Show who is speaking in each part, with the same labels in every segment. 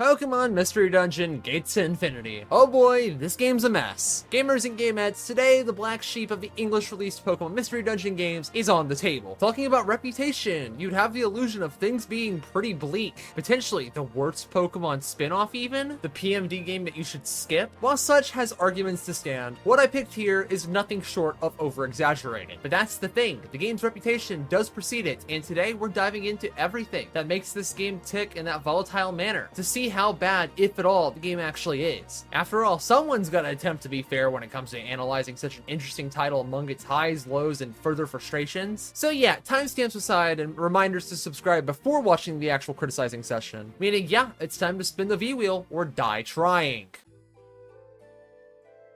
Speaker 1: Pokemon Mystery Dungeon Gates to Infinity. Oh boy, this game's a mess. Gamers and gamettes, today the black sheep of the English-released Pokemon Mystery Dungeon games is on the table. Talking about reputation, you'd have the illusion of things being pretty bleak. Potentially the worst Pokemon spin-off even? The PMD game that you should skip? While such has arguments to stand, what I picked here is nothing short of over-exaggerated. But that's the thing, the game's reputation does precede it, and today we're diving into everything that makes this game tick in that volatile manner, to see how bad, if at all, the game actually is. After all, someone's gotta attempt to be fair when it comes to analyzing such an interesting title among its highs, lows, and further frustrations. So yeah, timestamps aside and reminders to subscribe before watching the actual criticizing session, meaning yeah, it's time to spin the V-wheel or die trying.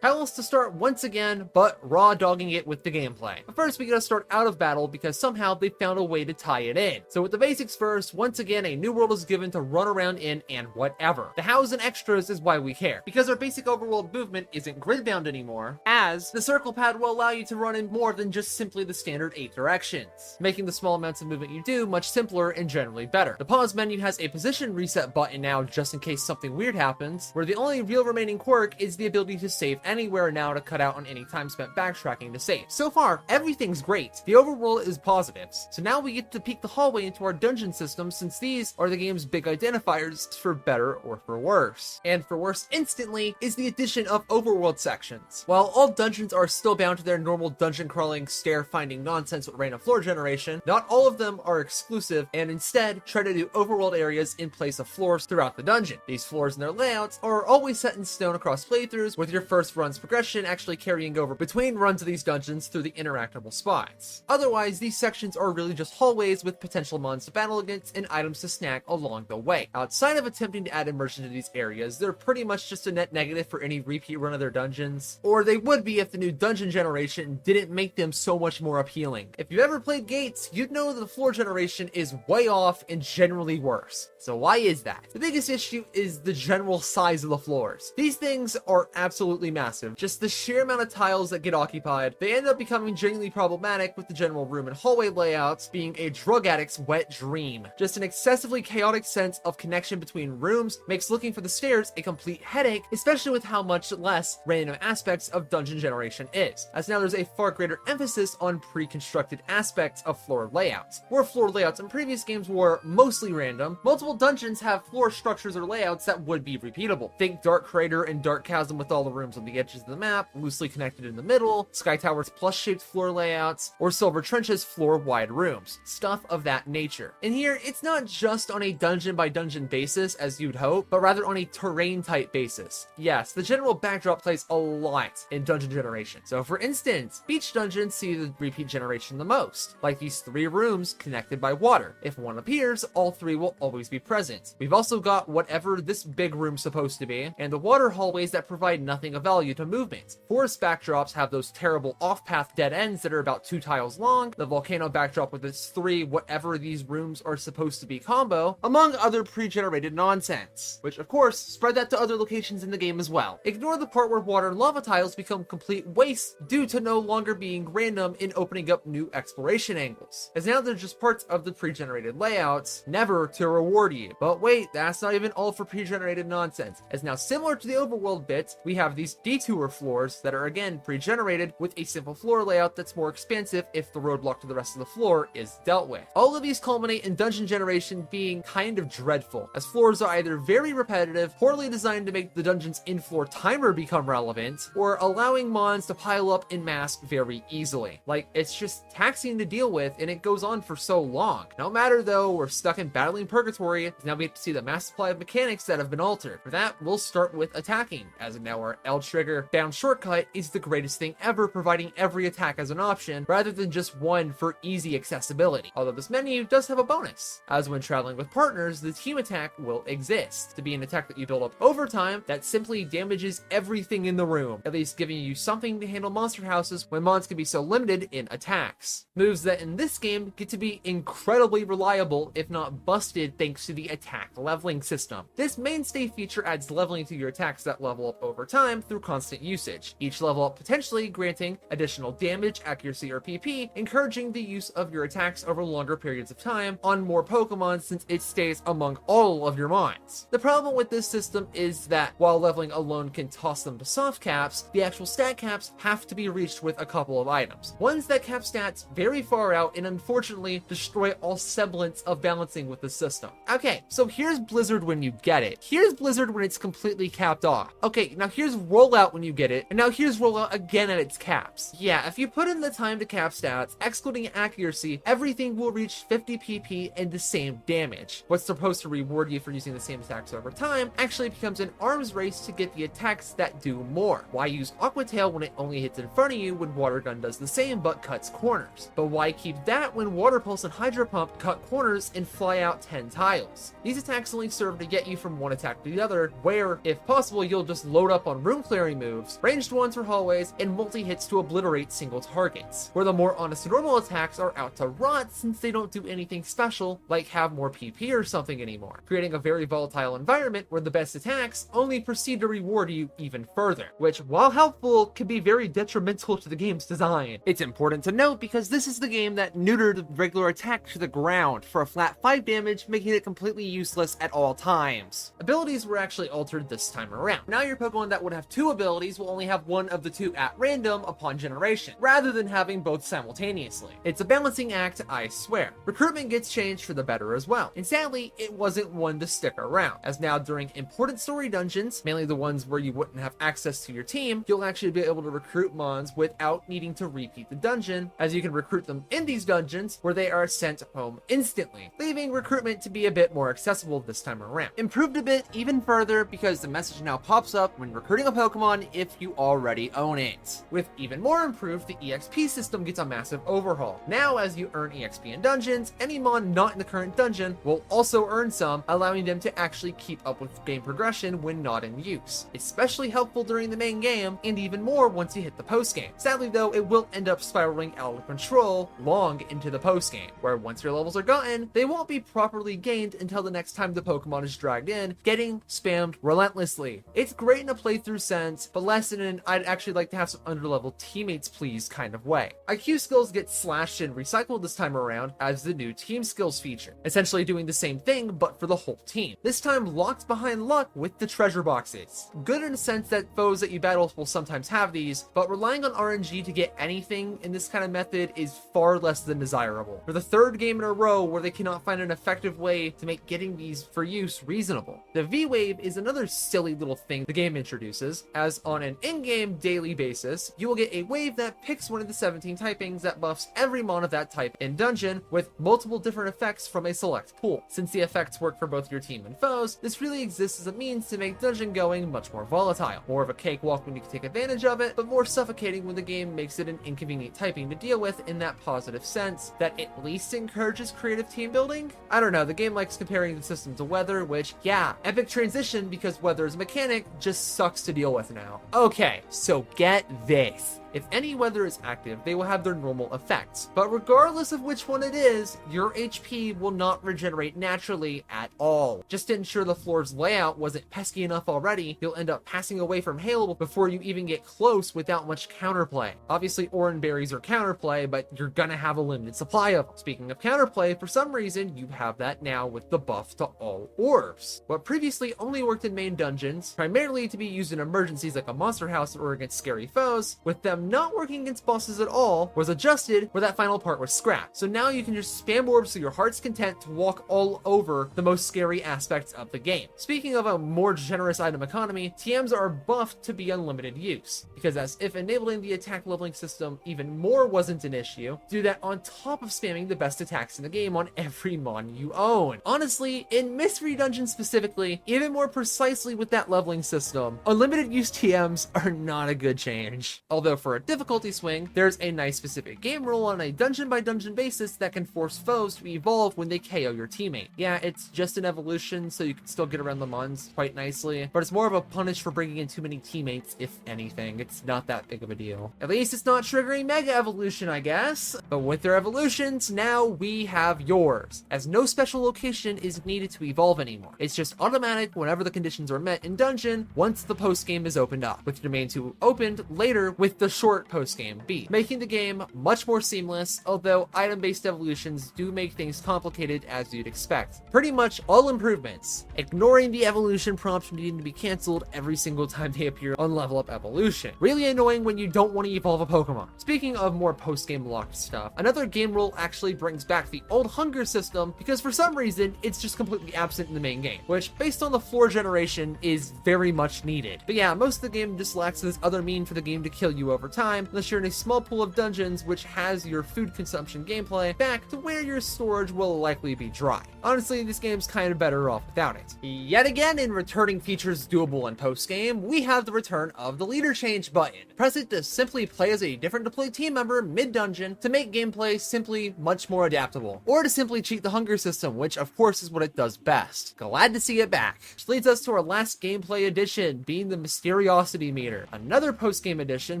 Speaker 1: How else to start once again but raw dogging it with the gameplay. But first we gotta start out of battle because somehow they found a way to tie it in. So with the basics first, once again a new world is given to run around in and whatever. The hows and extras is why we care, because our basic overworld movement isn't grid bound anymore, as the circle pad will allow you to run in more than just simply the standard 8 directions, making the small amounts of movement you do much simpler and generally better. The pause menu has a position reset button now just in case something weird happens, where the only real remaining quirk is the ability to save anywhere now to cut out on any time spent backtracking to save. So far, everything's great. The overworld is positives. So now we get to peek the hallway into our dungeon system, since these are the game's big identifiers for better or for worse. And for worse instantly is the addition of overworld sections. While all dungeons are still bound to their normal dungeon crawling, stair finding nonsense with random floor generation, not all of them are exclusive and instead try to do overworld areas in place of floors throughout the dungeon. These floors and their layouts are always set in stone across playthroughs, with your first run's progression actually carrying over between runs of these dungeons through the interactable spots. Otherwise, these sections are really just hallways with potential mons to battle against and items to snag along the way. Outside of attempting to add immersion to these areas, they're pretty much just a net negative for any repeat run of their dungeons, or they would be if the new dungeon generation didn't make them so much more appealing. If you've ever played Gates, you'd know that the floor generation is way off and generally worse. So why is that? The biggest issue is the general size of the floors. These things are absolutely massive. Just the sheer amount of tiles that get occupied, they end up becoming genuinely problematic, with the general room and hallway layouts being a drug addict's wet dream. Just an excessively chaotic sense of connection between rooms makes looking for the stairs a complete headache, especially with how much less random aspects of dungeon generation is, as now there's a far greater emphasis on pre-constructed aspects of floor layouts. Where floor layouts in previous games were mostly random, multiple dungeons have floor structures or layouts that would be repeatable. Think Dark Crater and Dark Chasm with all the rooms on the edges of the map, loosely connected in the middle, Sky Tower's plus-shaped floor layouts, or Silver Trench's floor-wide rooms. Stuff of that nature. And here, it's not just on a dungeon-by-dungeon basis, as you'd hope, but rather on a terrain-type basis. Yes, the general backdrop plays a lot in dungeon generation. So for instance, beach dungeons see the repeat generation the most, like these 3 rooms connected by water. If one appears, all 3 will always be present. We've also got whatever this big room's supposed to be, and the water hallways that provide nothing of value to movement. Forest backdrops have those terrible off-path dead ends that are about 2 tiles long, the volcano backdrop with its 3 whatever these rooms are supposed to be combo, among other pre-generated nonsense, which of course spread that to other locations in the game as well. Ignore the part where water and lava tiles become complete waste due to no longer being random in opening up new exploration angles, as now they're just parts of the pre-generated layouts, never to reward you. But wait, that's not even all for pre-generated nonsense, as now similar to the overworld bits, we have these detour floors that are again pre-generated with a simple floor layout that's more expansive if the roadblock to the rest of the floor is dealt with. All of these culminate in dungeon generation being kind of dreadful, as floors are either very repetitive, poorly designed to make the dungeon's in-floor timer become relevant, or allowing mons to pile up en masse very easily. Like, it's just taxing to deal with, and it goes on for so long. No matter though, we're stuck in battling purgatory, now we get to see the mass supply of mechanics that have been altered. For that, we'll start with attacking, as of now our L-trigger bound shortcut is the greatest thing ever, providing every attack as an option, rather than just one for easy accessibility. Although this menu does have a bonus, as when traveling with partners, the team attack will exist, to be an attack that you build up over time that simply damages everything in the room, at least giving you something to handle monster houses when mons can be so limited in attacks. Moves that in this game get to be incredibly reliable, if not busted, thanks to the attack leveling system. This mainstay feature adds leveling to your attacks that level up over time through constant usage, each level up potentially granting additional damage, accuracy, or PP, encouraging the use of your attacks over longer periods of time on more Pokemon since it stays among all of your mons. The problem with this system is that while leveling alone can toss them to soft caps, the actual stat caps have to be reached with a couple of items. Ones that cap stats very far out and unfortunately destroy all semblance of balancing with the system. Okay, so here's Blizzard when you get it. Here's Blizzard when it's completely capped off. Okay, now here's Rollout when you get it, and now here's Rollout again at its caps. Yeah, if you put in the time to cap stats, excluding accuracy, everything will reach 50 PP and the same damage. What's supposed to reward you for using the same attacks over time actually becomes an arms race to get the attacks that do more. Why use Aqua Tail when it only hits in front of you when Water Gun does the same but cuts corners? But why keep that when Water Pulse and Hydro Pump cut corners and fly out 10 tiles? These attacks only serve to get you from one attack to the other, where, if possible, you'll just load up on room clearing moves, ranged ones for hallways, and multi-hits to obliterate single targets, where the more honest normal attacks are out to rot since they don't do anything special, like have more PP or something anymore, creating a very volatile environment where the best attacks only proceed to reward you even further, which, while helpful, can be very detrimental to the game's design. It's important to note because this is the game that neutered the regular attack to the ground for a flat 5 damage, making it completely useless at all times. Abilities were actually altered this time around. Now your Pokemon that would have 2 abilities will only have one of the 2 at random upon generation, rather than having both simultaneously. It's a balancing act, I swear. Recruitment gets changed for the better as well, and sadly, it wasn't one to stick around, as now during important story dungeons, mainly the ones where you wouldn't have access to your team, you'll actually be able to recruit mons without needing to repeat the dungeon, as you can recruit them in these dungeons where they are sent home instantly, leaving recruitment to be a bit more accessible this time around. Improved a bit even further because the message now pops up when recruiting a Pokemon if you already own it. With even more improved, the EXP system gets a massive overhaul. Now as you earn EXP in dungeons, any mon not in the current dungeon will also earn some, allowing them to actually keep up with game progression when not in use. Especially helpful during the main game, and even more once you hit the post-game. Sadly though, it will end up spiraling out of control long into the post-game, where once your levels are gotten, they won't be properly gained until the next time the Pokemon is dragged in, getting spammed relentlessly. It's great in a playthrough sense, but less in an I'd actually like to have some underleveled teammates please kind of way. IQ skills get slashed and recycled this time around as the new team skills feature, essentially doing the same thing but for the whole team. This time locked behind luck with the treasure boxes. Good in the sense that foes that you battle will sometimes have these, but relying on RNG to get anything in this kind of method is far less than desirable. For the 3rd game in a row where they cannot find an effective way to make getting these for use reasonable. The V-Wave is another silly little thing the game introduces, as on an in-game daily basis, you will get a wave that picks one of the 17 typings that buffs every mon of that type in dungeon with multiple different effects from a select pool. Since the effects work for both your team and foes, this really exists as a means to make dungeon going much more volatile. More of a cakewalk when you can take advantage of it, but more suffocating when the game makes it an inconvenient typing to deal with in that positive sense that at least encourages creative team building? I don't know, the game likes comparing the system to weather, which, yeah, epic transition because weather is a mechanic just sucks to deal with now. Okay, so get this. If any weather is active, they will have their normal effects. But regardless of which one it is, your HP will not regenerate naturally at all. Just to ensure the floor's layout wasn't pesky enough already, you'll end up passing away from hail before you even get close without much counterplay. Obviously, Oran berries are counterplay, but you're gonna have a limited supply of them. Speaking of counterplay, for some reason, you have that now with the buff to all orbs. What previously only worked in main dungeons, primarily to be used in emergencies like a monster house or against scary foes, with them not working against bosses at all, was adjusted where that final part was scrapped. So now you can just spam orbs to your heart's content to walk all over the most scary aspects of the game. Speaking of a more generous item economy, TMs are buffed to be unlimited use, because as if enabling the attack leveling system even more wasn't an issue, do that on top of spamming the best attacks in the game on every mon you own. Honestly, in Mystery Dungeon specifically, even more precisely with that leveling system, unlimited use TMs are not a good change. Although for for a difficulty swing, there's a nice specific game rule on a dungeon by dungeon basis that can force foes to evolve when they KO your teammate. Yeah, it's just an evolution, so you can still get around the mons quite nicely, but it's more of a punish for bringing in too many teammates, if anything. It's not that big of a deal. At least it's not triggering Mega Evolution, I guess. But with their evolutions, now we have yours, as no special location is needed to evolve anymore. It's just automatic whenever the conditions are met in dungeon once the post-game is opened up, with your domain 2 opened later with the short post-game B, making the game much more seamless, although item-based evolutions do make things complicated as you'd expect. Pretty much all improvements, ignoring the evolution prompts needing to be cancelled every single time they appear on Level Up Evolution. Really annoying when you don't want to evolve a Pokemon. Speaking of more post-game locked stuff, another game rule actually brings back the old hunger system because for some reason it's just completely absent in the main game, which based on the floor generation is very much needed. But yeah, most of the game just lacks this other mean for the game to kill you over time, unless you're in a small pool of dungeons which has your food consumption gameplay back to where your storage will likely be dry. Honestly, this game's kind of better off without it. Yet again, in returning features doable in post-game, we have the return of the leader change button. Press it to simply play as a different deployed team member mid-dungeon to make gameplay simply much more adaptable, or to simply cheat the hunger system, which of course is what it does best. Glad to see it back. Which leads us to our last gameplay addition, being the Mysteriosity Meter. Another post-game addition,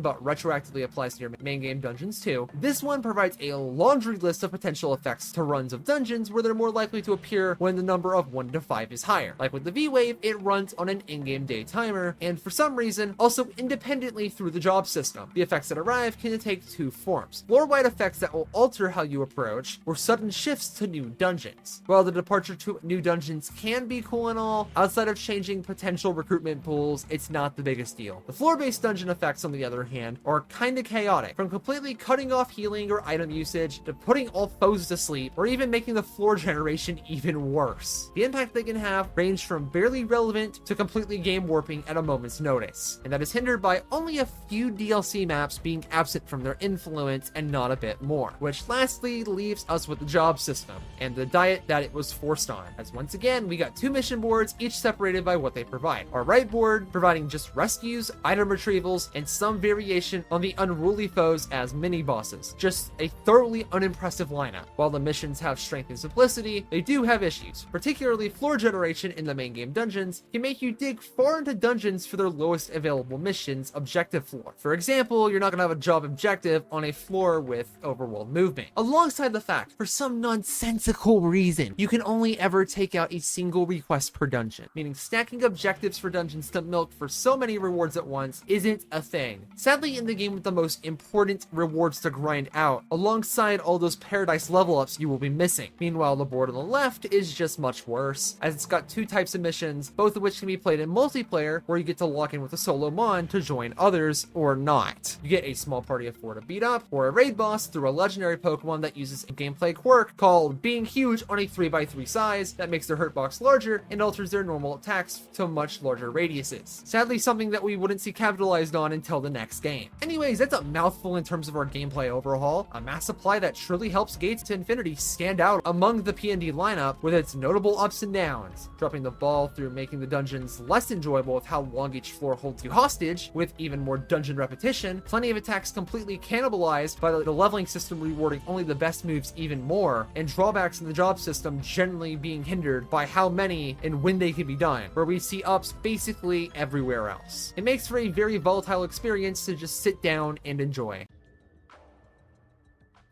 Speaker 1: but retroactively applies to your main game dungeons too. This one provides a laundry list of potential effects to runs of dungeons where they're more likely to appear when the number of 1 to 5 is higher. Like with the V-Wave, it runs on an in-game day timer, and for some reason, also independently through the job system. The effects that arrive can take 2 forms. Floor-wide effects that will alter how you approach, or sudden shifts to new dungeons. While the departure to new dungeons can be cool and all, outside of changing potential recruitment pools, it's not the biggest deal. The floor-based dungeon effects, on the other hand, are kinda chaotic, from completely cutting off healing or item usage, to putting all foes to sleep, or even making the floor generation even worse. The impact they can have range from barely relevant to completely game warping at a moment's notice, and that is hindered by only a few DLC maps being absent from their influence and not a bit more, which lastly leaves us with the job system and the diet that it was forced on, as once again we got 2 mission boards, each separated by what they provide. Our right board providing just rescues, item retrievals, and some variation on the unruly foes as mini bosses. Just a thoroughly unimpressive lineup. While the missions have strength and simplicity, they do have issues. Particularly floor generation in the main game dungeons can make you dig far into dungeons for their lowest available missions objective floor. For example, you're not going to have a job objective on a floor with overworld movement. Alongside the fact, for some nonsensical reason, you can only ever take out a single request per dungeon, meaning stacking objectives for dungeons to milk for so many rewards at once isn't a thing. Sadly, in the game with the most important rewards to grind out, alongside all those paradise level ups you will be missing. Meanwhile, the board on the left is just much worse, as it's got 2 types of missions, both of which can be played in multiplayer, where you get to lock in with a solo mon to join others, or not. You get a small party of 4 to beat up, or a raid boss through a legendary Pokemon that uses a gameplay quirk called being huge on a 3x3 size that makes their hurt box larger and alters their normal attacks to much larger radiuses. Sadly, something that we wouldn't see capitalized on until the next game. Anyways, that's a mouthful in terms of our gameplay overhaul, a mass supply that truly helps Gates to Infinity stand out among the P&D lineup with its notable ups and downs, dropping the ball through making the dungeons less enjoyable with how long each floor holds you hostage, with even more dungeon repetition, plenty of attacks completely cannibalized by the leveling system rewarding only the best moves even more, and drawbacks in the job system generally being hindered by how many and when they can be done, where we see ups basically everywhere else. It makes for a very volatile experience to just sit down and enjoy.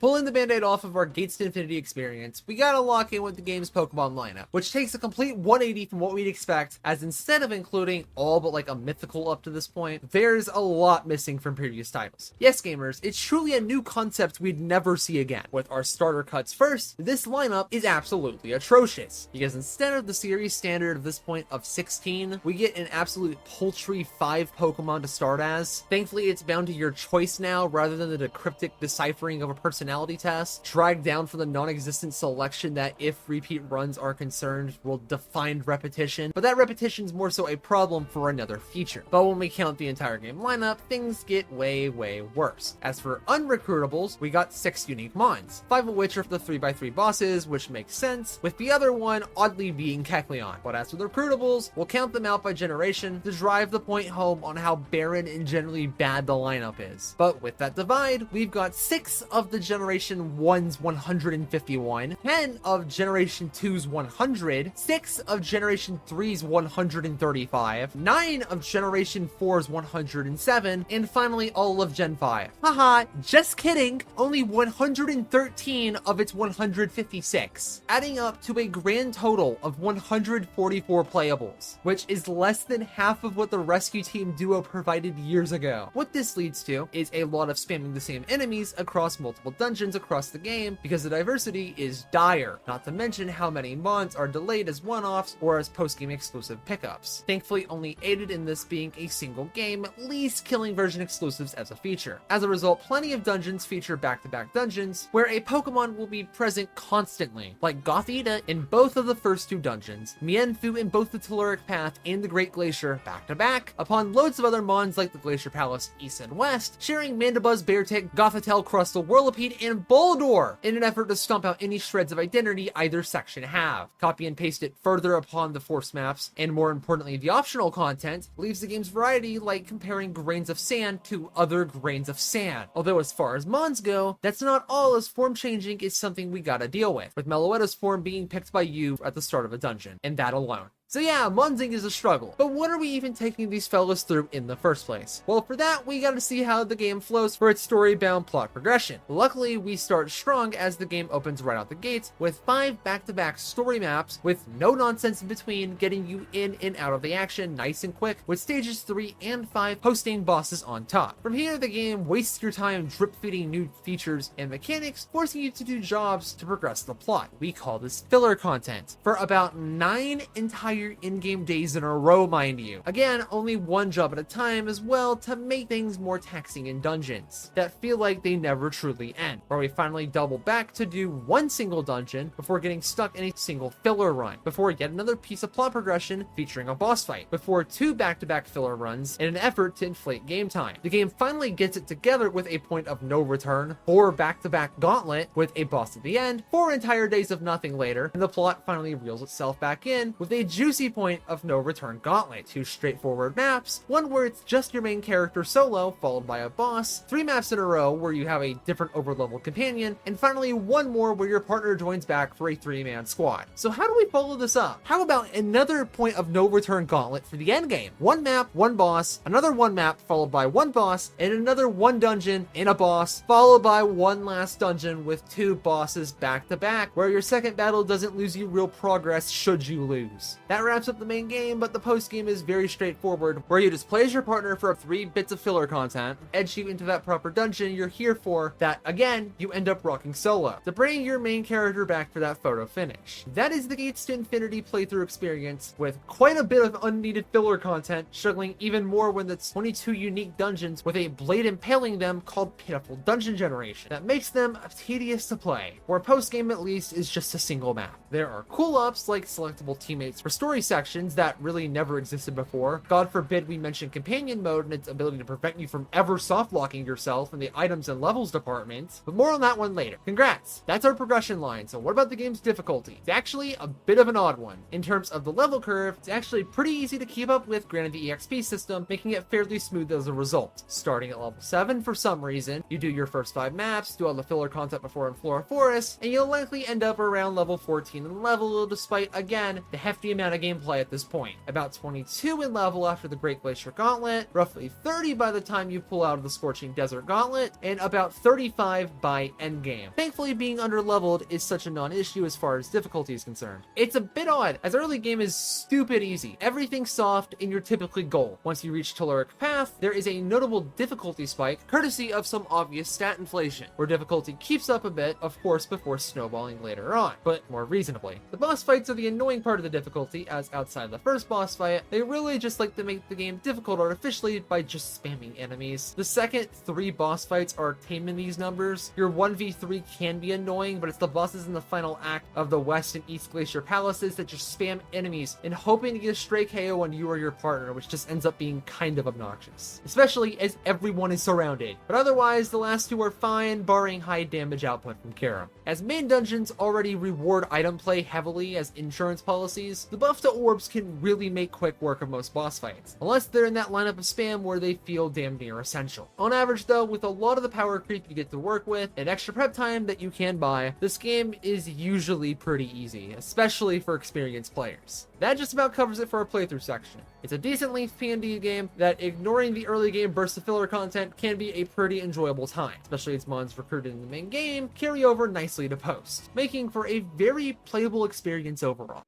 Speaker 1: Pulling the band-aid off of our Gates to Infinity experience, we gotta lock in with the game's Pokemon lineup, which takes a complete 180 from what we'd expect, as instead of including all but like a mythical up to this point, there's a lot missing from previous titles. Yes, gamers, it's truly a new concept we'd never see again. With our starter cuts first, this lineup is absolutely atrocious, because instead of the series standard of this point of 16, we get an absolute paltry 5 Pokemon to start as. Thankfully, it's bound to your choice now, rather than the cryptic deciphering of a person personality test, dragged down from the non-existent selection that, if repeat runs are concerned, will define repetition, but that repetition is more so a problem for another feature. But when we count the entire game lineup, things get way worse. As for unrecruitables, we got 6 unique mons, 5 of which are for the 3x3 bosses, which makes sense, with the other one oddly being Kecleon. But as for the recruitables, we'll count them out by generation to drive the point home on how barren and generally bad the lineup is. But with that divide, we've got 6 of the Generation 1's 151, 10 of Generation 2's 100, 6 of Generation 3's 135, 9 of Generation 4's 107, and finally all of Gen 5. Haha, just kidding, only 113 of its 156, adding up to a grand total of 144 playables, which is less than half of what the rescue team duo provided years ago. What this leads to is a lot of spamming the same enemies across multiple dungeons across the game because the diversity is dire, not to mention how many mons are delayed as one-offs or as post-game exclusive pickups. Thankfully only aided in this being a single game, at least killing version exclusives as a feature. As a result, plenty of dungeons feature back-to-back dungeons where a Pokemon will be present constantly, like Gothita in both of the first 2 dungeons, Mienfoo in both the Telluric Path and the Great Glacier back-to-back, upon loads of other mons like the Glacier Palace East and West, sharing Mandibuzz, Beartick, Gothitelle, Crustle, Whirlipede, and Boldore in an effort to stomp out any shreds of identity either section have. Copy and paste it further upon the force maps, and more importantly the optional content, leaves the game's variety like comparing grains of sand to other grains of sand. Although as far as mons go, that's not all, as form changing is something we gotta deal with Meloetta's form being picked by you at the start of a dungeon, and that alone. So yeah, monsing is a struggle, but what are we even taking these fellas through in the first place? Well, for that, we gotta see how the game flows for its story-bound plot progression. Luckily, we start strong as the game opens right out the gates with 5 back-to-back story maps with no nonsense in between, getting you in and out of the action nice and quick, with stages 3 and 5 hosting bosses on top. From here, the game wastes your time drip-feeding new features and mechanics, forcing you to do jobs to progress the plot. We call this filler content, for about 9 entire in-game days in a row, mind you. Again, only one job at a time as well to make things more taxing in dungeons that feel like they never truly end, where we finally double back to do one single dungeon before getting stuck in a single filler run, before yet another piece of plot progression featuring a boss fight, before 2 back-to-back filler runs in an effort to inflate game time. The game finally gets it together with a point of no return, 4 back-to-back gauntlet with a boss at the end, 4 entire days of nothing later, and the plot finally reels itself back in with a juicy point of no return gauntlet, 2 straightforward maps, one where it's just your main character solo followed by a boss, 3 maps in a row where you have a different overlevel companion, and finally 1 more where your partner joins back for a 3-man squad. So how do we follow this up? How about another point of no return gauntlet for the end game? 1 map, 1 boss, another 1 map followed by 1 boss, and another 1 dungeon and a boss, followed by 1 last dungeon with 2 bosses back to back, where your second battle doesn't lose you real progress should you lose. That wraps up the main game, but the post game is very straightforward, where you display as your partner for 3 bits of filler content, edge you into that proper dungeon you're here for, that again you end up rocking solo to bring your main character back for that photo finish. That is the Gates to Infinity playthrough experience, with quite a bit of unneeded filler content, struggling even more when it's 22 unique dungeons with a blade impaling them called pitiful dungeon generation that makes them tedious to play, where post game at least is just a single map. There are cool ups like selectable teammates for story sections that really never existed before. God forbid we mention companion mode and its ability to prevent you from ever soft locking yourself in the items and levels department, but more on that one later. Congrats! That's our progression line. So what about the game's difficulty? It's actually a bit of an odd one. In terms of the level curve, it's actually pretty easy to keep up with, granted the EXP system, making it fairly smooth as a result. Starting at level 7 for some reason, you do your first 5 maps, do all the filler content before in Flora Forest, and you'll likely end up around level 14 in level, despite, again, the hefty amount of gameplay at this point. About 22 in level after the Great Glacier Gauntlet, roughly 30 by the time you pull out of the Scorching Desert Gauntlet, and about 35 by endgame. Thankfully, being under-leveled is such a non-issue as far as difficulty is concerned. It's a bit odd, as early game is stupid easy. Everything's soft, and you're typically gold. Once you reach Telluric Path, there is a notable difficulty spike, courtesy of some obvious stat inflation, where difficulty keeps up a bit, of course, before snowballing later on, but more reasonably. The boss fights are the annoying part of the difficulty, especially as outside of the first boss fight, they really just like to make the game difficult artificially by just spamming enemies. The second 3 boss fights are taming these numbers. Your 1v3 can be annoying, but it's the bosses in the final act of the West and East Glacier Palaces that just spam enemies and hoping to get a stray KO on you or your partner, which just ends up being kind of obnoxious, especially as everyone is surrounded. But otherwise, the last 2 are fine, barring high damage output from Karam. As main dungeons already reward item play heavily as insurance policies, the buff to orbs can really make quick work of most boss fights, unless they're in that lineup of spam where they feel damn near essential. On average though, with a lot of the power creep you get to work with and extra prep time that you can buy, this game is usually pretty easy, especially for experienced players. That just about covers it for our playthrough section. It's a decent length P&D game that, ignoring the early game bursts of filler content, can be a pretty enjoyable time, especially as mods recruited in the main game carry over nicely to post, making for a very playable experience overall.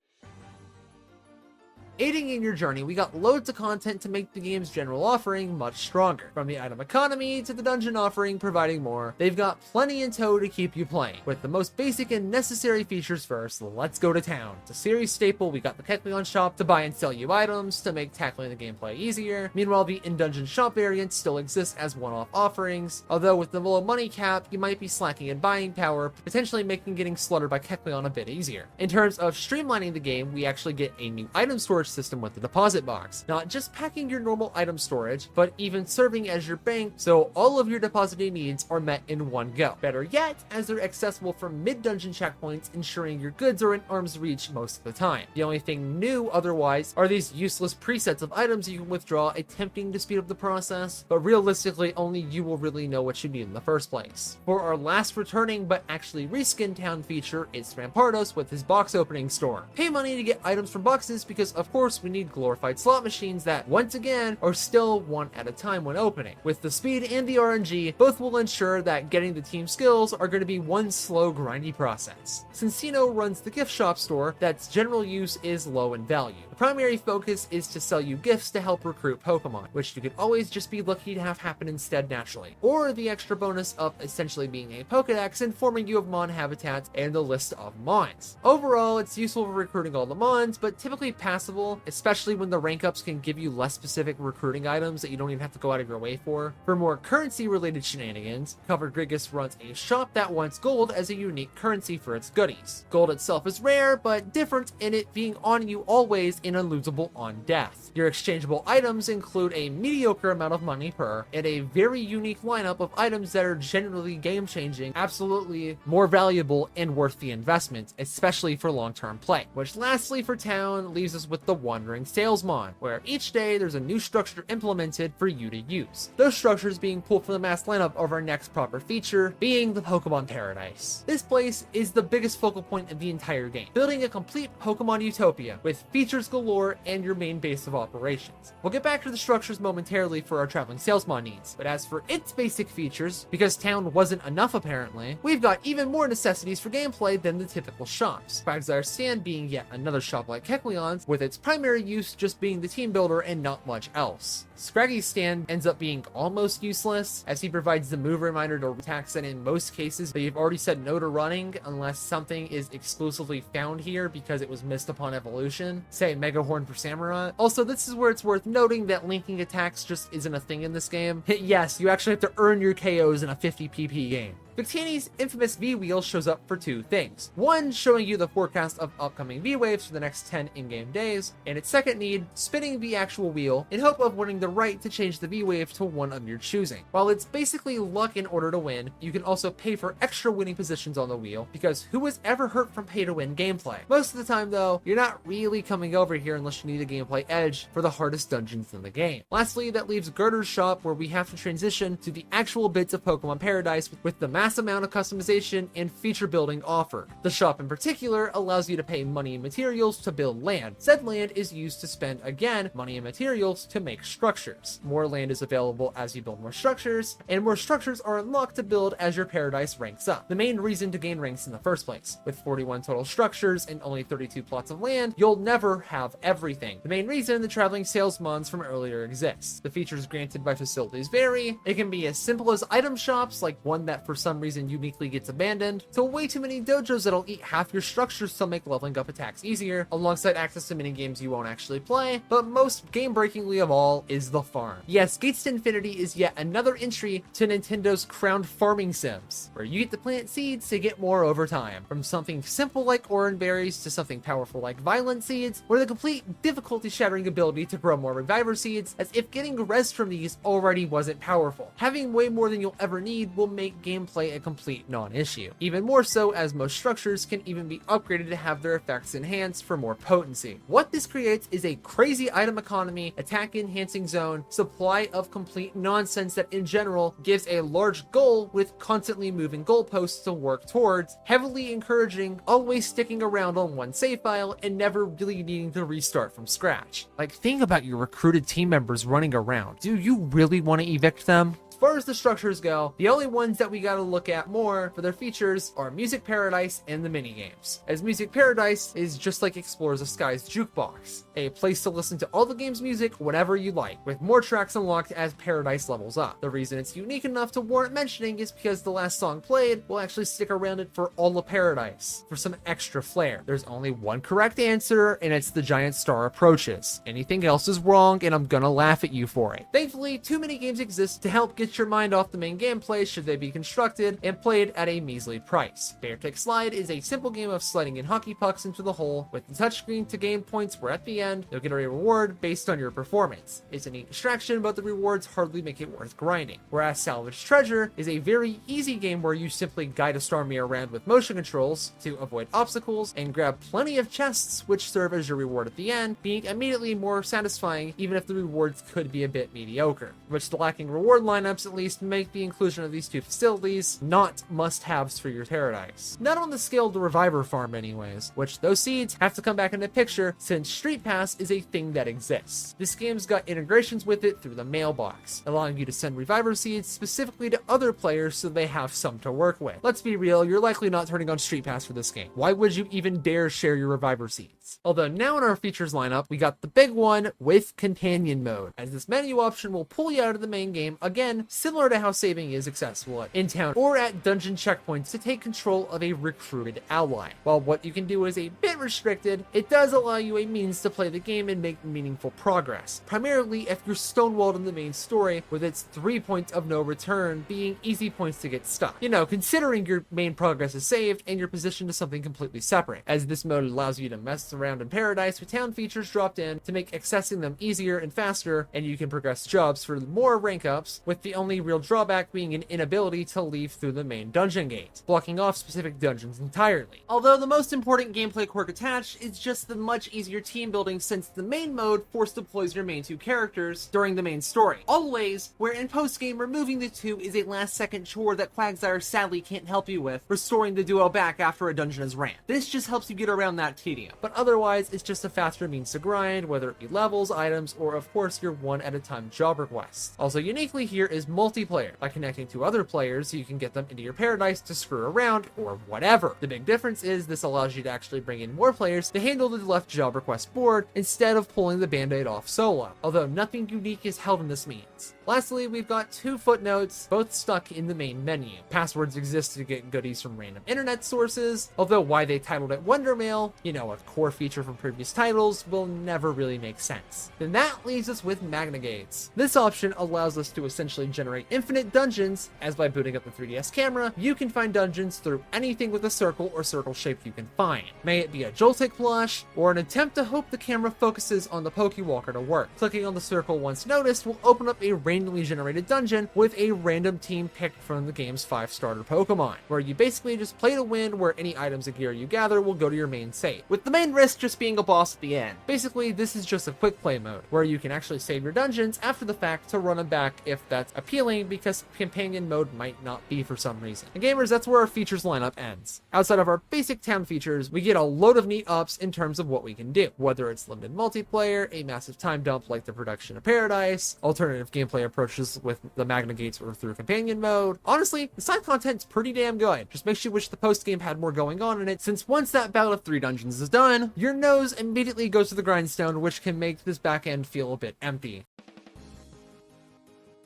Speaker 1: Aiding in your journey, we got loads of content to make the game's general offering much stronger. From the item economy to the dungeon offering providing more, they've got plenty in tow to keep you playing. With the most basic and necessary features first, let's go to town. It's a series staple. We got the Kecleon shop to buy and sell you items to make tackling the gameplay easier. Meanwhile, the in-dungeon shop variants still exist as one-off offerings, although with the low money cap, you might be slacking in buying power, potentially making getting slaughtered by Kecleon a bit easier. In terms of streamlining the game, we actually get a new item storage system with the deposit box, not just packing your normal item storage, but even serving as your bank, so all of your depositing needs are met in one go. Better yet, as they're accessible from mid-dungeon checkpoints, ensuring your goods are in arm's reach most of the time. The only thing new otherwise are these useless presets of items you can withdraw, attempting to speed up the process, but realistically only you will really know what you need in the first place. For our last returning but actually reskinned town feature, it's Rampardos with his box opening store. Pay money to get items from boxes because of course we need glorified slot machines that, once again, are still one at a time when opening. With the speed and the RNG, both will ensure that getting the team skills are going to be one slow, grindy process. Since Sino runs the gift shop store, that's general use is low in value. The primary focus is to sell you gifts to help recruit Pokemon, which you could always just be lucky to have happen instead naturally, or the extra bonus of essentially being a Pokedex informing you of Mon habitats and the list of Mons. Overall, it's useful for recruiting all the Mons, but typically passable, especially when the rank ups can give you less specific recruiting items that you don't even have to go out of your way for. For more currency related shenanigans, Covered Grigus runs a shop that wants gold as a unique currency for its goodies. Gold itself is rare, but different in it being on you always and unlosable on death. Your exchangeable items include a mediocre amount of money per, and a very unique lineup of items that are generally game changing, absolutely more valuable and worth the investment, especially for long-term play. Which lastly for town leaves us with the Wandering Salesman, where each day there's a new structure implemented for you to use. Those structures being pulled from the mass lineup of our next proper feature, being the Pokemon Paradise. This place is the biggest focal point of the entire game, building a complete Pokemon utopia with features galore and your main base of operations. We'll get back to the structures momentarily for our traveling salesman needs, but as for its basic features, because town wasn't enough apparently, we've got even more necessities for gameplay than the typical shops. Quagsire Stand being yet another shop like Kecleon's, with its primary use just being the team builder and not much else. Scraggy's stand ends up being almost useless, as he provides the move reminder to attacks that in most cases that you've already said no to running unless something is exclusively found here because it was missed upon evolution, say Mega Horn for Samurott. Also, this is where it's worth noting that linking attacks just isn't a thing in this game. Yes, you actually have to earn your KOs in a 50 PP game. Victini's infamous V-Wheel shows up for 2 things. One, showing you the forecast of upcoming V-Waves for the next 10 in-game days, and its second need, spinning the actual wheel in hope of winning the right to change the V-Wave to one of your choosing. While it's basically luck in order to win, you can also pay for extra winning positions on the wheel, because who was ever hurt from pay-to-win gameplay? Most of the time though, you're not really coming over here unless you need a gameplay edge for the hardest dungeons in the game. Lastly, that leaves Girder's shop, where we have to transition to the actual bits of Pokemon Paradise with the mass amount of customization and feature building offered. The shop in particular allows you to pay money and materials to build land. Said land is used to spend, again, money and materials to make structures. More land is available as you build more structures, and more structures are unlocked to build as your paradise ranks up. The main reason to gain ranks in the first place. With 41 total structures and only 32 plots of land, you'll never have everything. The main reason the traveling salesmons from earlier exists. The features granted by facilities vary. It can be as simple as item shops, like one that for some some reason uniquely gets abandoned, to way too many dojos that'll eat half your structures to make leveling up attacks easier, alongside access to minigames you won't actually play, but most game-breakingly of all is the farm. Yes, Gates to Infinity is yet another entry to Nintendo's crowned farming sims, where you get to plant seeds to get more over time, from something simple like orange berries to something powerful like violent seeds, or the complete difficulty-shattering ability to grow more reviver seeds, as if getting res from these already wasn't powerful. Having way more than you'll ever need will make gameplay a complete non-issue. Even more so as most structures can even be upgraded to have their effects enhanced for more potency. What this creates is a crazy item economy, attack enhancing zone, supply of complete nonsense that in general gives a large goal with constantly moving goalposts to work towards, heavily encouraging always sticking around on one save file and never really needing to restart from scratch. Like, think about your recruited team members running around. Do you really want to evict them? As far as the structures go, the only ones that we gotta look at more for their features are Music Paradise and the minigames. As Music Paradise is just like Explorers of Sky's jukebox, a place to listen to all the game's music whenever you like, with more tracks unlocked as Paradise levels up. The reason it's unique enough to warrant mentioning is because the last song played will actually stick around it for all of Paradise, for some extra flair. There's only one correct answer, and it's the giant star approaches. Anything else is wrong, and I'm gonna laugh at you for it. Thankfully, too many games exist to help get your mind off the main gameplay should they be constructed and played at a measly price. Bear Kick Slide is a simple game of sliding in hockey pucks into the hole with the touchscreen to gain points, where at the end you'll get a reward based on your performance. It's a neat distraction, but the rewards hardly make it worth grinding. Whereas Salvage Treasure is a very easy game where you simply guide a Starmie around with motion controls to avoid obstacles and grab plenty of chests, which serve as your reward at the end, being immediately more satisfying even if the rewards could be a bit mediocre, which the lacking reward lineups at least make the inclusion of these two facilities not must-haves for your Paradise. Not on the scale of the Reviver farm anyways, which those seeds have to come back into picture since Street Pass is a thing that exists. This game's got integrations with it through the mailbox, allowing you to send Reviver seeds specifically to other players so they have some to work with. Let's be real, you're likely not turning on Street Pass for this game. Why would you even dare share your Reviver seeds? Although now in our features lineup, we got the big one with Companion Mode, as this menu option will pull you out of the main game, again, similar to how saving is accessible at in-town or at dungeon checkpoints to take control of a recruited ally. While what you can do is a bit restricted, it does allow you a means to play the game and make meaningful progress, primarily if you're stonewalled in the main story, with its 3 points of no return being easy points to get stuck. You know, considering your main progress is saved and you're positioned to something completely separate, as this mode allows you to mess around in Paradise with town features dropped in to make accessing them easier and faster, and you can progress jobs for more rank ups, with the only real drawback being an inability to leave through the main dungeon gate, blocking off specific dungeons entirely. Although the most important gameplay quirk attached is just the much easier team building, since the main mode force deploys your main two characters during the main story. Always, where in post-game removing the two is a last-second chore that Quagsire sadly can't help you with, restoring the duo back after a dungeon is ran. This just helps you get around that tedium, but otherwise it's just a faster means to grind, whether it be levels, items, or of course your one-at-a-time job requests. Also uniquely here is multiplayer. By connecting to other players, you can get them into your Paradise to screw around or whatever. The big difference is this allows you to actually bring in more players to handle the left job request board instead of pulling the band-aid off solo, although nothing unique is held in this means. Lastly, we've got two footnotes, both stuck in the main menu. Passwords exist to get goodies from random internet sources, although why they titled it Wonder Mail, you know, a core feature from previous titles, will never really make sense. Then that leaves us with Magna Gates. This option allows us to essentially generate infinite dungeons, as by booting up the 3DS camera, you can find dungeons through anything with a circle or circle shape you can find. May it be a Joltik plush, or an attempt to hope the camera focuses on the Pokewalker to work. Clicking on the circle once noticed will open up a randomly generated dungeon with a random team picked from the game's 5 starter Pokemon, where you basically just play to win, where any items and gear you gather will go to your main save, with the main risk just being a boss at the end. Basically, this is just a quick play mode, where you can actually save your dungeons after the fact to run them back if that's appealing, because companion mode might not be for some reason. And gamers, that's where our features lineup ends. Outside of our basic town features, we get a load of neat ups in terms of what we can do, whether it's limited multiplayer, a massive time dump like the production of Paradise, alternative gameplay approaches with the Magna Gates or through companion mode. Honestly, the side content's pretty damn good. Just makes you wish the post game had more going on in it, since once that battle of 3 dungeons is done, your nose immediately goes to the grindstone, which can make this back end feel a bit empty.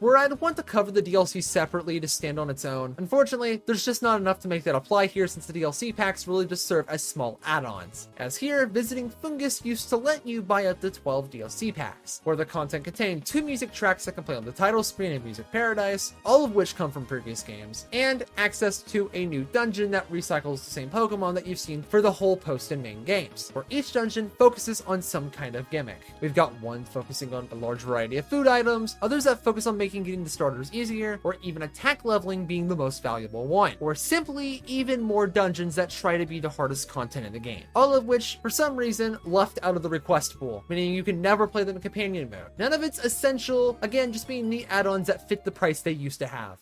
Speaker 1: where I'd want to cover the DLC separately to stand on its own. Unfortunately, there's just not enough to make that apply here since the DLC packs really just serve as small add-ons. As here, visiting Fungus used to let you buy up to 12 DLC packs, where the content contained 2 music tracks that can play on the title screen in Music Paradise, all of which come from previous games, and access to a new dungeon that recycles the same Pokemon that you've seen for the whole post and main games, where each dungeon focuses on some kind of gimmick. We've got one focusing on a large variety of food items, others that focus on making getting the starters easier, or even attack leveling being the most valuable one, or simply even more dungeons that try to be the hardest content in the game, all of which, for some reason, left out of the request pool, meaning you can never play them in companion mode. None of it's essential, again, just being neat add-ons that fit the price they used to have.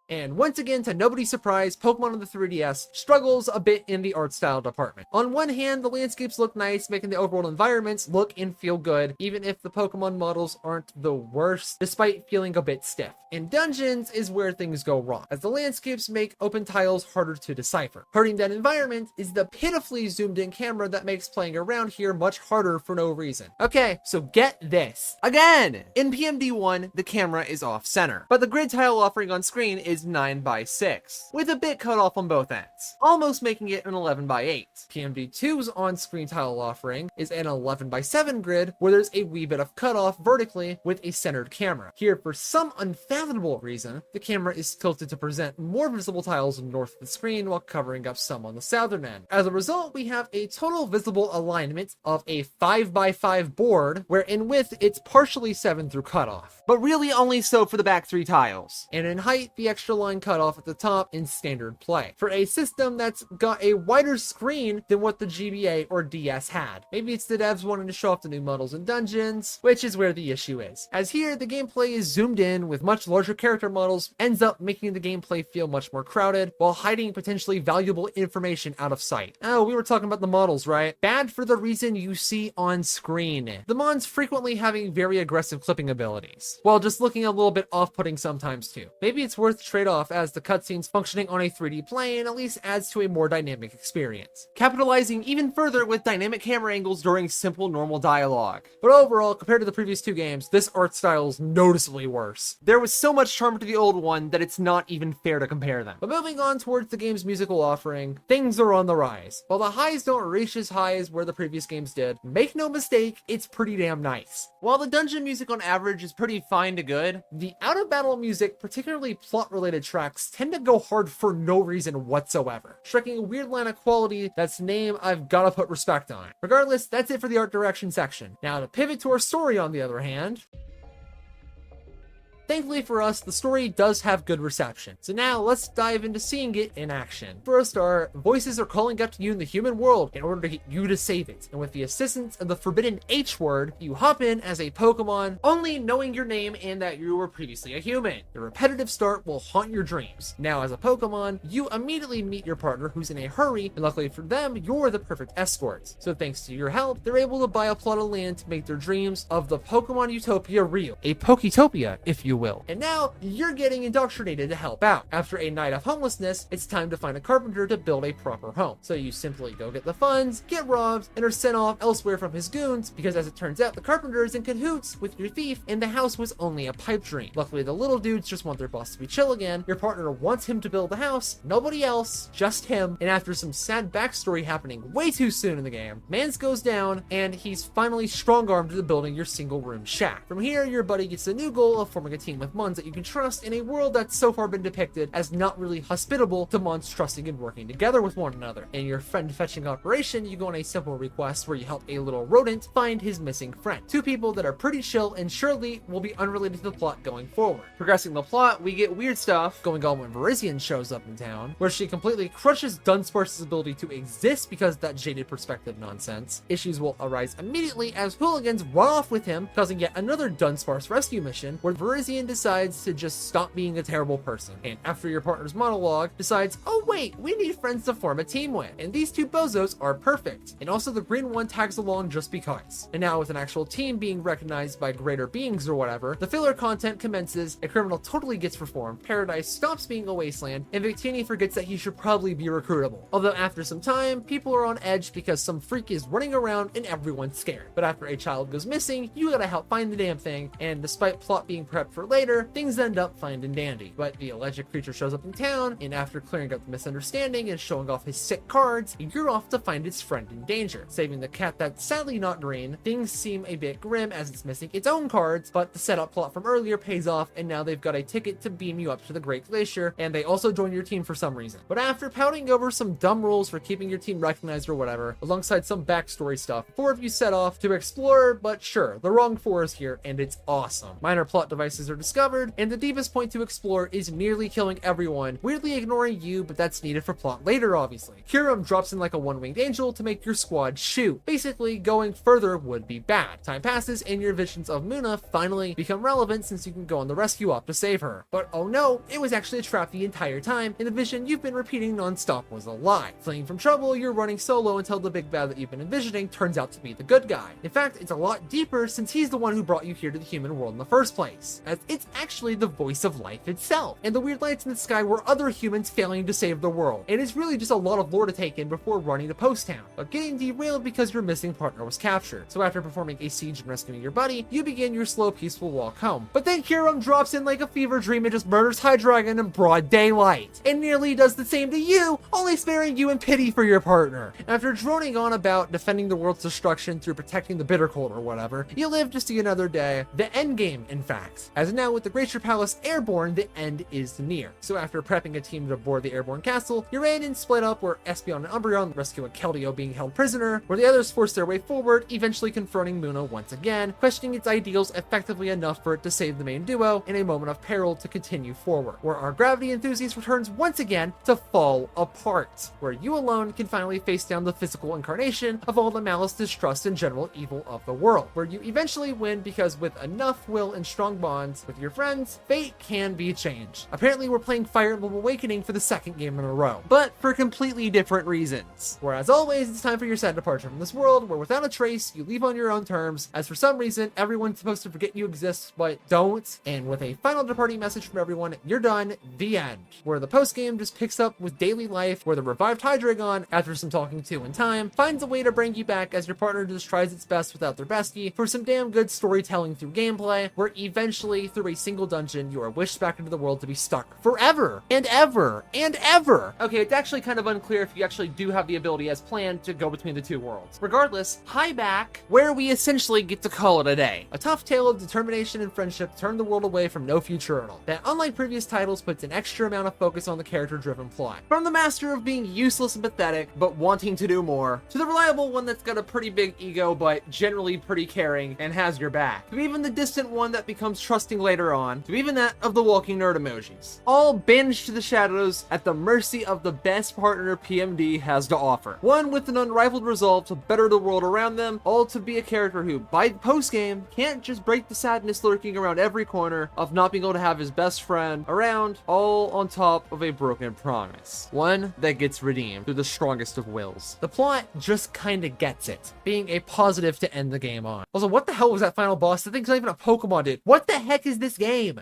Speaker 1: And once again, to nobody's surprise, Pokemon on the 3DS struggles a bit in the art style department. On one hand, the landscapes look nice, making the overworld environments look and feel good, even if the Pokemon models aren't the worst, despite feeling a bit stiff. In dungeons is where things go wrong, as the landscapes make open tiles harder to decipher. Hurting that environment is the pitifully zoomed in camera that makes playing around here much harder for no reason. Okay, so get this. Again! In PMD1, the camera is off center, but the grid tile offering on screen is 9:6, with a bit cut off on both ends, almost making it an 11:8. PMD2's on-screen tile offering is an 11:7 grid, where there's a wee bit of cutoff vertically with a centered camera. Here, for some unfathomable reason, the camera is tilted to present more visible tiles north of the screen while covering up some on the southern end. As a result, we have a total visible alignment of a 5x5 board, where in width it's partially 7 through cutoff, but really only so for the back 3 tiles, and in height the extra line cut off at the top in standard play, for a system that's got a wider screen than what the GBA or DS had. Maybe it's the devs wanting to show off the new models and dungeons, which is where the issue is. As here, the gameplay is zoomed in with much larger character models, ends up making the gameplay feel much more crowded, while hiding potentially valuable information out of sight. Oh, we were talking about the models, right? Bad for the reason you see on screen. The mons frequently having very aggressive clipping abilities, while just looking a little bit off-putting sometimes too. Maybe it's worth trade-off, as the cutscenes functioning on a 3D plane at least adds to a more dynamic experience, capitalizing even further with dynamic camera angles during simple normal dialogue. But overall, compared to the previous 2 games, this art style is noticeably worse. There was so much charm to the old one that it's not even fair to compare them. But moving on towards the game's musical offering, things are on the rise. While the highs don't reach as high as where the previous games did, make no mistake, it's pretty damn nice. While the dungeon music on average is pretty fine to good, the out-of-battle music, particularly plot-related tracks, tend to go hard for no reason whatsoever, striking a weird line of quality that's name I've gotta put respect on. Regardless, that's it for the art direction section. Now to pivot to our story, on the other hand, thankfully for us, the story does have good reception. So now let's dive into seeing it in action. First, our voices are calling out to you in the human world in order to get you to save it. And with the assistance of the forbidden H word, you hop in as a Pokemon, only knowing your name and that you were previously a human. The repetitive start will haunt your dreams. Now as a Pokemon, you immediately meet your partner who's in a hurry, and luckily for them, you're the perfect escort. So thanks to your help, they're able to buy a plot of land to make their dreams of the Pokemon Utopia real. A Poketopia, if you will. And now you're getting indoctrinated to help out. After a night of homelessness, it's time to find a carpenter to build a proper home. So you simply go get the funds, get robbed, and are sent off elsewhere from his goons, because as it turns out, the carpenter is in cahoots with your thief, and the house was only a pipe dream. Luckily, the little dudes just want their boss to be chill again. Your partner wants him to build the house, nobody else, just him. And after some sad backstory happening way too soon in the game, Mans goes down, and he's finally strong-armed into building your single-room shack. From here, your buddy gets the new goal of forming a team with Mons that you can trust in a world that's so far been depicted as not really hospitable to Mons trusting and working together with one another. In your friend fetching operation, you go on a simple request where you help a little rodent find his missing friend. 2 people that are pretty chill and surely will be unrelated to the plot going forward. Progressing the plot, we get weird stuff going on when Virizion shows up in town, where she completely crushes Dunsparce's ability to exist because of that jaded perspective nonsense. Issues will arise immediately as hooligans run off with him, causing yet another Dunsparce rescue mission, where Virizion Lucian decides to just stop being a terrible person, and after your partner's monologue, decides, oh wait, we need friends to form a team with, and these two bozos are perfect. And also the green one tags along just because. And now with an actual team being recognized by greater beings or whatever, the filler content commences, a criminal totally gets reformed, Paradise stops being a wasteland, and Victini forgets that he should probably be recruitable. Although after some time, people are on edge because some freak is running around and everyone's scared. But after a child goes missing, you gotta help find the damn thing, and despite plot being prepped for later, things end up fine and dandy. But the alleged creature shows up in town, and after clearing up the misunderstanding and showing off his sick cards, you're off to find its friend in danger. Saving the cat that's sadly not green, things seem a bit grim as it's missing its own cards, but the setup plot from earlier pays off, and now they've got a ticket to beam you up to the Great Glacier, and they also join your team for some reason. But after pouting over some dumb rules for keeping your team recognized or whatever, alongside some backstory stuff, 4 of you set off to explore, but sure, the wrong 4 is here, and it's awesome. Minor plot devices are discovered, and the deepest point to explore is nearly killing everyone, weirdly ignoring you, but that's needed for plot later, obviously. Hiram drops in like a one-winged angel to make your squad shoot. Basically, going further would be bad. Time passes, and your visions of Muna finally become relevant since you can go on the rescue op to save her. But oh no, it was actually a trap the entire time, and the vision you've been repeating non-stop was a lie. Fleeing from trouble, you're running solo until the big bad that you've been envisioning turns out to be the good guy. In fact, it's a lot deeper since he's the one who brought you here to the human world in the first place, as it's actually the voice of life itself. And the weird lights in the sky were other humans failing to save the world. And it's really just a lot of lore to take in before running to Post Town, but getting derailed because your missing partner was captured. So after performing a siege and rescuing your buddy, you begin your slow, peaceful walk home. But then Hiram drops in like a fever dream and just murders Hydreigon in broad daylight, and nearly does the same to you, only sparing you in pity for your partner. After droning on about defending the world's destruction through protecting the bitter cold or whatever, you live to see another day. The end game, in fact. As now with the Glacier Palace airborne, the end is near. So after prepping a team to board the airborne castle, you're in and split up where Espeon and Umbreon rescue a Keldeo being held prisoner, where the others force their way forward, eventually confronting Muna once again, questioning its ideals effectively enough for it to save the main duo in a moment of peril to continue forward, where our gravity enthusiast returns once again to fall apart, where you alone can finally face down the physical incarnation of all the malice, distrust, and general evil of the world, where you eventually win because with enough will and strong bonds with your friends, fate can be changed. Apparently we're playing Fire Emblem Awakening for the second game in a row, but for completely different reasons. Whereas always, it's time for your sad departure from this world, where without a trace, you leave on your own terms, as for some reason, everyone's supposed to forget you exist, but don't. And with a final departing message from everyone, you're done, the end. Where the post-game just picks up with daily life, where the revived Hydreigon, after some talking to in time, finds a way to bring you back as your partner just tries its best without their bestie, for some damn good storytelling through gameplay, where eventually, through a single dungeon, you are wished back into the world to be stuck forever, and ever, and ever. Okay, it's actually kind of unclear if you actually do have the ability as planned to go between the two worlds. Regardless, hi back, where we essentially get to call it a day. A tough tale of determination and friendship turned the world away from no future hurdle, that unlike previous titles puts an extra amount of focus on the character-driven plot. From the master of being useless and pathetic, but wanting to do more, to the reliable one that's got a pretty big ego, but generally pretty caring and has your back, to even the distant one that becomes trusting later on, to even that of the walking nerd emojis. All banished to the shadows at the mercy of the best partner PMD has to offer. One with an unrivaled resolve to better the world around them, all to be a character who, by the post-game, can't just break the sadness lurking around every corner of not being able to have his best friend around, all on top of a broken promise. One that gets redeemed through the strongest of wills. The plot just kinda gets it, being a positive to end the game on. Also, what the hell was that final boss? The thing's not even a Pokemon, dude. What the heck is this game?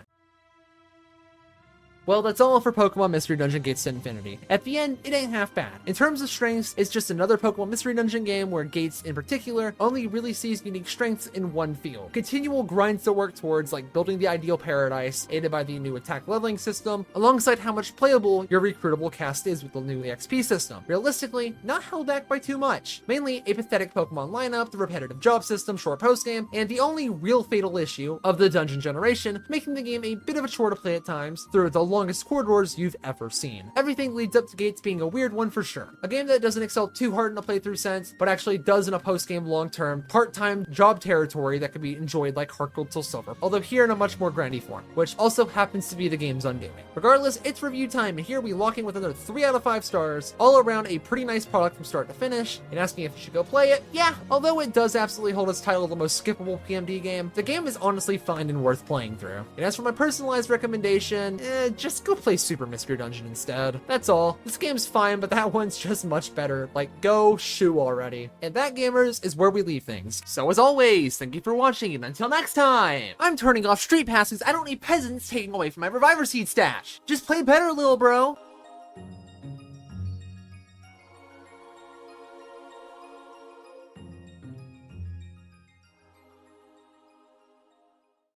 Speaker 1: Well, that's all for Pokemon Mystery Dungeon Gates to Infinity. At the end, it ain't half bad. In terms of strengths, it's just another Pokemon Mystery Dungeon game where Gates, in particular, only really sees unique strengths in one field. Continual grinds to work towards, like building the ideal paradise, aided by the new attack leveling system, alongside how much playable your recruitable cast is with the new EXP system. Realistically, not held back by too much. Mainly a pathetic Pokemon lineup, the repetitive job system, short postgame, and the only real fatal issue of the dungeon generation, making the game a bit of a chore to play at times through the long longest corridors you've ever seen. Everything leads up to Gates being a weird one for sure. A game that doesn't excel too hard in a playthrough sense, but actually does in a post-game long-term, part-time job territory that can be enjoyed like Heart Gold till Silver, although here in a much more grindy form, which also happens to be the game's undoing. Regardless, it's review time, and here we lock in with another 3 out of 5 stars, all around a pretty nice product from start to finish. And asking if you should go play it, yeah, although it does absolutely hold its title of the most skippable PMD game, the game is honestly fine and worth playing through. And as for my personalized recommendation, just go play Super Mystery Dungeon instead. That's all. This game's fine, but that one's just much better. Like, go shoo already. And that, gamers, is where we leave things. So as always, thank you for watching, and until next time, I'm turning off Street Pass because I don't need peasants taking away from my Reviver Seed stash. Just play better, little bro.